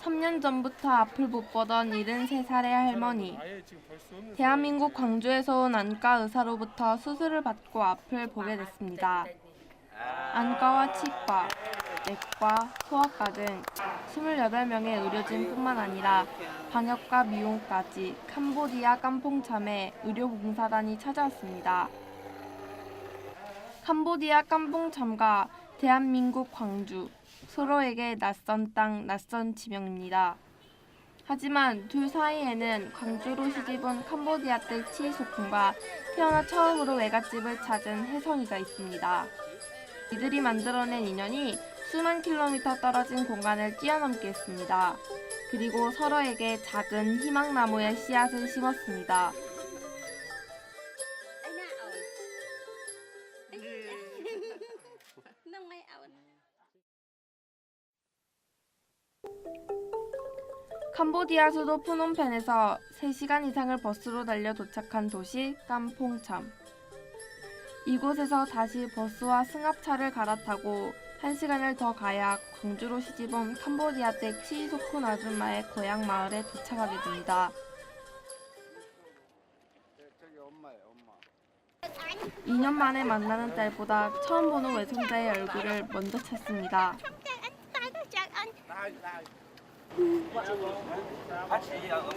3년 전부터 앞을 못 보던 73살의 할머니. 대한민국 광주에서 온 안과 의사로부터 수술을 받고 앞을 보게 됐습니다. 안과와 치과, 내과, 소아과 등 28명의 의료진뿐만 아니라 방역과 미용까지 캄보디아 깜퐁참에 의료봉사단이 찾아왔습니다. 캄보디아 깜퐁참과 대한민국 광주, 서로에게 낯선 땅, 낯선 지명입니다. 하지만 둘 사이에는 광주로 시집온 캄보디아 댁 치이소쿤과 태어나 처음으로 외갓집을 찾은 혜성이가 있습니다. 이들이 만들어낸 인연이 수만 킬로미터 떨어진 공간을 뛰어넘게 했습니다. 그리고 서로에게 작은 희망나무의 씨앗을 심었습니다. 캄보디아 수도 프놈펜에서 3시간 이상을 버스로 달려 도착한 도시 깜퐁참. 이곳에서 다시 버스와 승합차를 갈아타고 1시간을 더 가야 광주로 시집온 캄보디아 댁 치이소쿤 아줌마의 고향 마을에 도착하게 됩니다. 2년 만에 만나는 딸보다 처음 보는 외손자의 얼굴을 먼저 찾습니다.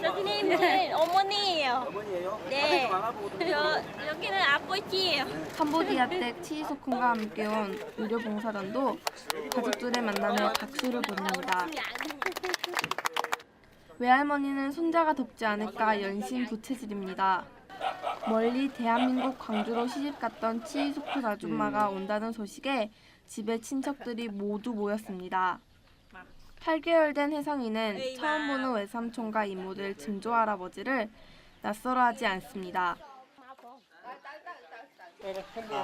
여기는 어머니예요. 어머니예요? 네. 여기는 아버지예요. 캄보디아 댁 치이소쿤과 함께 온 의료봉사단도 가족들의 만남에 박수를 보냅니다. 외할머니는 손자가 덥지 않을까 연신부채질입니다. 멀리 대한민국 광주로 시집갔던 치이소쿤 아줌마가 온다는 소식에 집에 친척들이 모두 모였습니다. 8개월 된 혜성이는 처음 보는 외삼촌과 이모들 증조 할아버지를 낯설어하지 않습니다.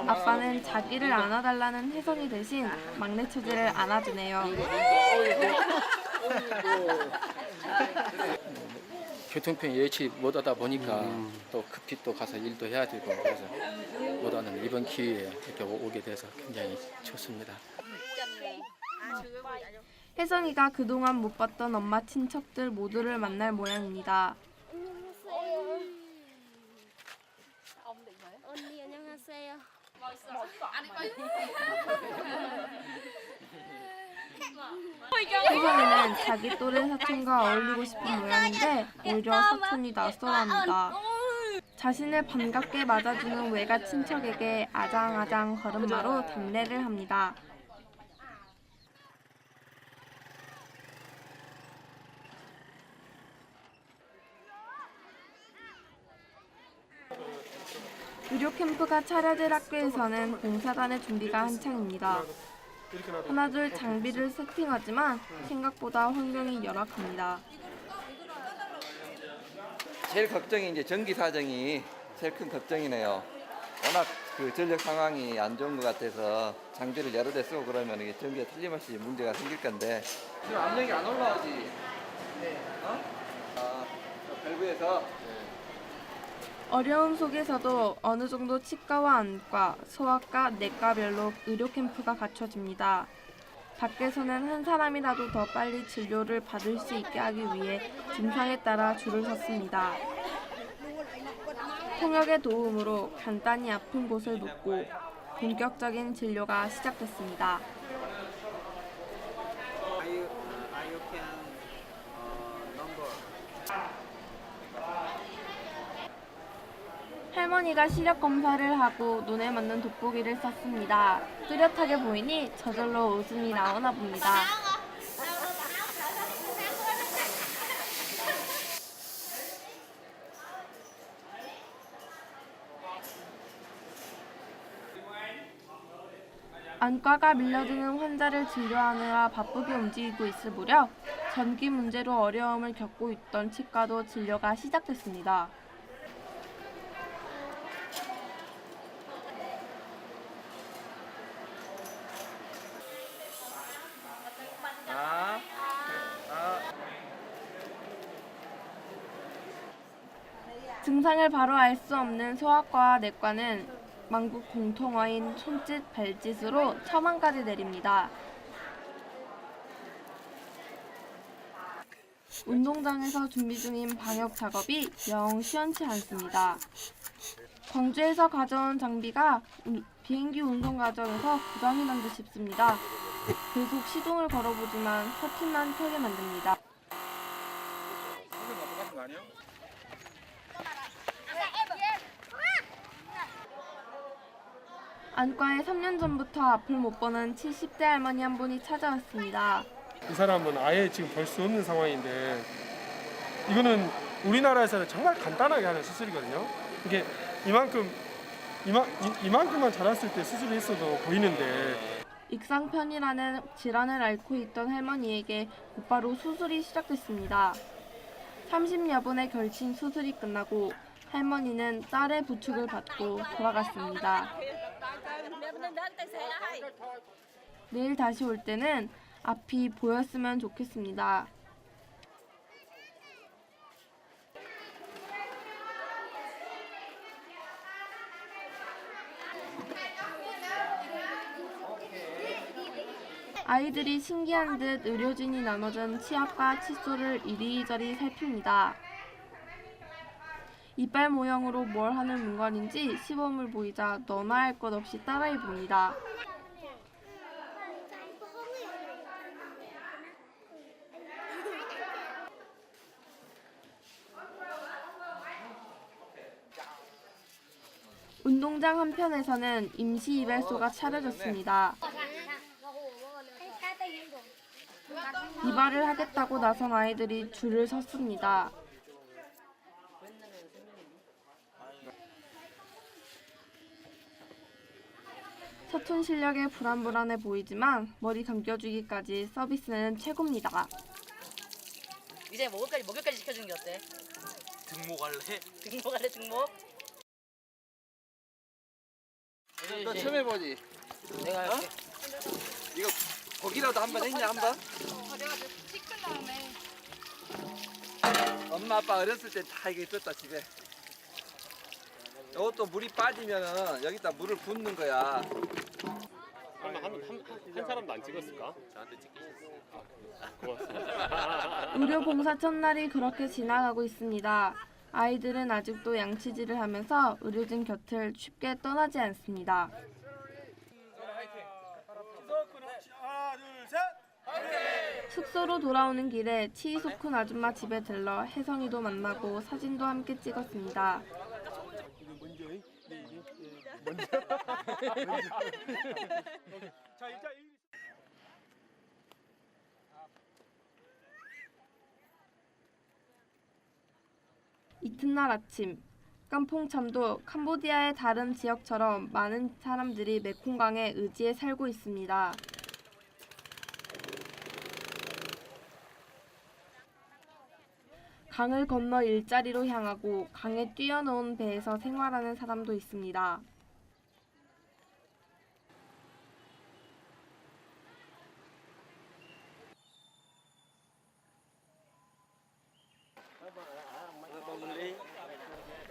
아빠는 자기를 안아달라는 혜성이 대신 막내 처제를 안아주네요. 교통편 예치 못하다 보니까 또 급히 또 가서 일도 해야 되고 그래서 못하는 이번 기회에 이렇게 오게 돼서 굉장히 좋습니다. 혜성이가 그동안 못 봤던 엄마 친척들 모두를 만날 모양입니다. 언니 안녕하세요. 혜성이는 자기 또래 사촌과 어울리고 싶은 모양인데 오히려 사촌이 낯설어합니다. 자신을 반갑게 맞아주는 외가 친척에게 아장아장 걸음마로 답례를 합니다. 의료 캠프가 차려질 학교에서는 봉사단의 준비가 한창입니다. 하나둘 장비를 세팅하지만 생각보다 환경이 열악합니다. 제일 걱정이 이제 전기 사정이 제일 큰 걱정이네요. 워낙 그 전력 상황이 안 좋은 것 같아서 장비를 여러 대 쓰고 그러면 이게 전기가 틀림없이 문제가 생길 건데 지금 압력이 안 올라오지? 네. 밸브에서 어려움 속에서도 어느 정도 치과와 안과, 소아과, 내과별로 의료 캠프가 갖춰집니다. 밖에서는 한 사람이라도 더 빨리 진료를 받을 수 있게 하기 위해 증상에 따라 줄을 섰습니다. 통역의 도움으로 간단히 아픈 곳을 묻고 본격적인 진료가 시작됐습니다. 할머니가 시력 검사를 하고 눈에 맞는 돋보기를 썼습니다. 뚜렷하게 보이니 저절로 웃음이 나오나 봅니다. 안과가 밀려드는 환자를 진료하느라 바쁘게 움직이고 있을 무렵 전기 문제로 어려움을 겪고 있던 치과도 진료가 시작됐습니다. 증상을 바로 알 수 없는 소아과와 내과는 만국 공통어인 손짓, 발짓으로 처방까지 내립니다. 운동장에서 준비 중인 방역 작업이 영 시원치 않습니다. 광주에서 가져온 장비가 비행기 운송 과정에서 고장이 난 듯 싶습니다. 계속 시동을 걸어보지만 서툰만 켜게 만듭니다. 안과에 3년 전부터 앞을 못 보는 70대 할머니 한 분이 찾아왔습니다. 이 사람은 아예 지금 볼 수 없는 상황인데 이거는 우리나라에서는 정말 간단하게 하는 수술이거든요. 이게 이만큼만 자랐을 때 수술을 했어도 보이는데 익상편이라는 질환을 앓고 있던 할머니에게 곧바로 수술이 시작됐습니다. 30여 분의 걸친 수술이 끝나고 할머니는 딸의 부축을 받고 돌아갔습니다. 내일 다시 올 때는 앞이 보였으면 좋겠습니다. 아이들이 신기한 듯 의료진이 나눠준 치약과 칫솔을 이리저리 살핍니다. 이빨 모양으로 뭘 하는 문관인지 시범을 보이자 너나 할 것 없이 따라해봅니다. 운동장 한편에서는 임시 이발소가 차려졌습니다. 이발을 하겠다고 나선 아이들이 줄을 섰습니다. 서툰 실력에 불안불안해 보이지만 머리 감겨주기까지 서비스는 최고입니다. 이제 목욕까지 시켜주는 게 어때? 등목할래? 등록할래 등록? 너 처음 해보지? 내가 할게. 이거 거기라도 한 번 했냐 한 번? 엄마 아빠 어렸을 때 다 이게 있었다 집에. 이것도 물이 빠지면은 여기다 물을 붓는 거야. 한 사람도 안 찍었을까? 저한테 찍히셨어요. 고맙습니다. 의료봉사 첫날이 그렇게 지나가고 있습니다. 아이들은 아직도 양치질을 하면서 의료진 곁을 쉽게 떠나지 않습니다. 숙소로 돌아오는 길에 치이소 큰 아줌마 집에 들러 혜성이도 만나고 사진도 함께 찍었습니다. 이튿날 아침, 깐퐁참도 캄보디아의 다른 지역처럼 많은 사람들이 메콩강의 의지에 살고 있습니다. 강을 건너 일자리로 향하고 강에 뛰어놓은 배에서 생활하는 사람도 있습니다.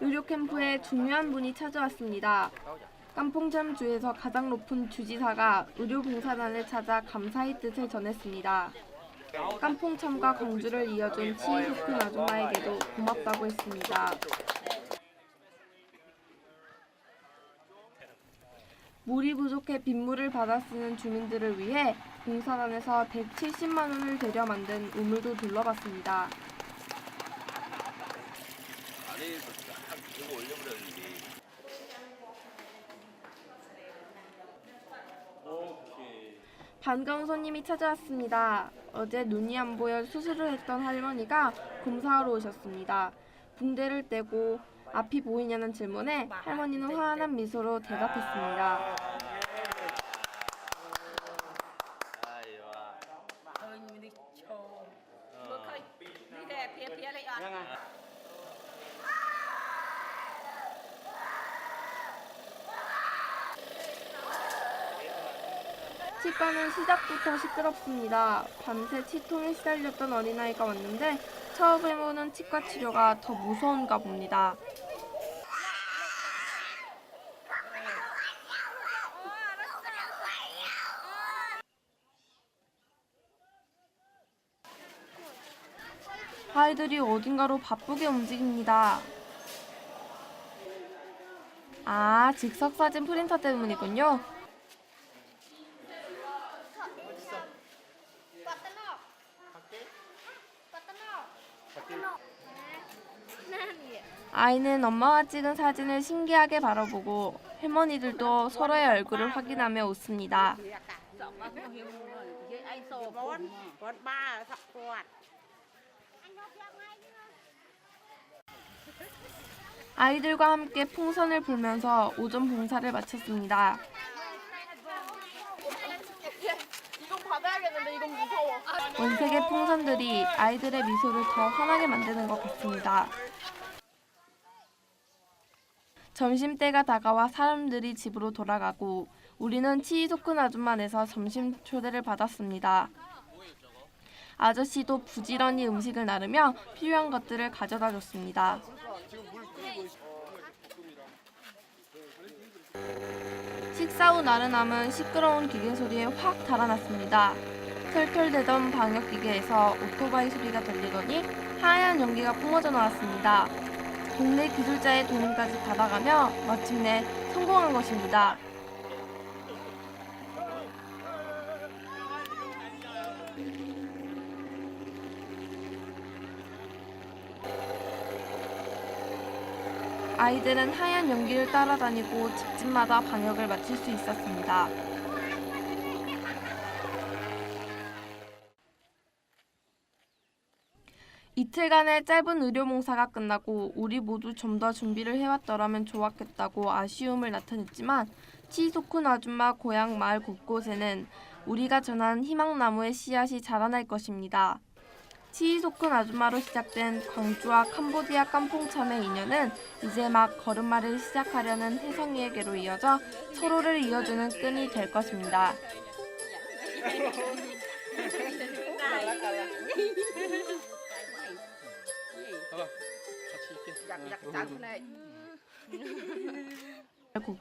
의료 캠프에 중요한 분이 찾아왔습니다. 깐퐁참 주에서 가장 높은 주지사가 의료봉사단을 찾아 감사의 뜻을 전했습니다. 깐퐁참과 광주를 이어준 치이소 큰 아줌마에게도 고맙다고 했습니다. 물이 부족해 빗물을 받아 쓰는 주민들을 위해 봉사단에서 170만 원을 들여 만든 우물도 둘러봤습니다. 아래에서 쫙 이거 올려버렸는데. 반가운 손님이 찾아왔습니다. 어제 눈이 안 보여 수술을 했던 할머니가 검사하러 오셨습니다. 붕대를 떼고 앞이 보이냐는 질문에 할머니는 환한 미소로 대답했습니다. 치과는 시작부터 시끄럽습니다. 밤새 치통에 시달렸던 어린아이가 왔는데 처음 해보는 치과 치료가 더 무서운가 봅니다. 아이들이 어딘가로 바쁘게 움직입니다. 아, 즉석사진 프린터 때문이군요. 아이는 엄마와 찍은 사진을 신기하게 바라보고 할머니들도 서로의 얼굴을 확인하며 웃습니다. 아이들과 함께 풍선을 불면서 오전 봉사를 마쳤습니다. 원색의 풍선들이 아이들의 미소를 더 환하게 만드는 것 같습니다. 점심때가 다가와 사람들이 집으로 돌아가고 우리는 치이소큰 아줌마네서 점심 초대를 받았습니다. 아저씨도 부지런히 음식을 나르며 필요한 것들을 가져다 줬습니다. 식사 후 나른함은 시끄러운 기계 소리에 확 달아났습니다. 털털대던 방역기계에서 오토바이 소리가 들리더니 하얀 연기가 뿜어져 나왔습니다. 동네 기술자의 도움까지 받아가며 마침내 성공한 것입니다. 아이들은 하얀 연기를 따라다니고 집집마다 방역을 마칠 수 있었습니다. 이틀간의 짧은 의료봉사가 끝나고 우리 모두 좀 더 준비를 해왔더라면 좋았겠다고 아쉬움을 나타냈지만 치소쿤 아줌마 고향 마을 곳곳에는 우리가 전한 희망나무의 씨앗이 자라날 것입니다. 치소쿤 아줌마로 시작된 광주와 캄보디아 깐퐁참의 인연은 이제 막 걸음마를 시작하려는 혜성이에게로 이어져 서로를 이어주는 끈이 될 것입니다. 같이 이렇게.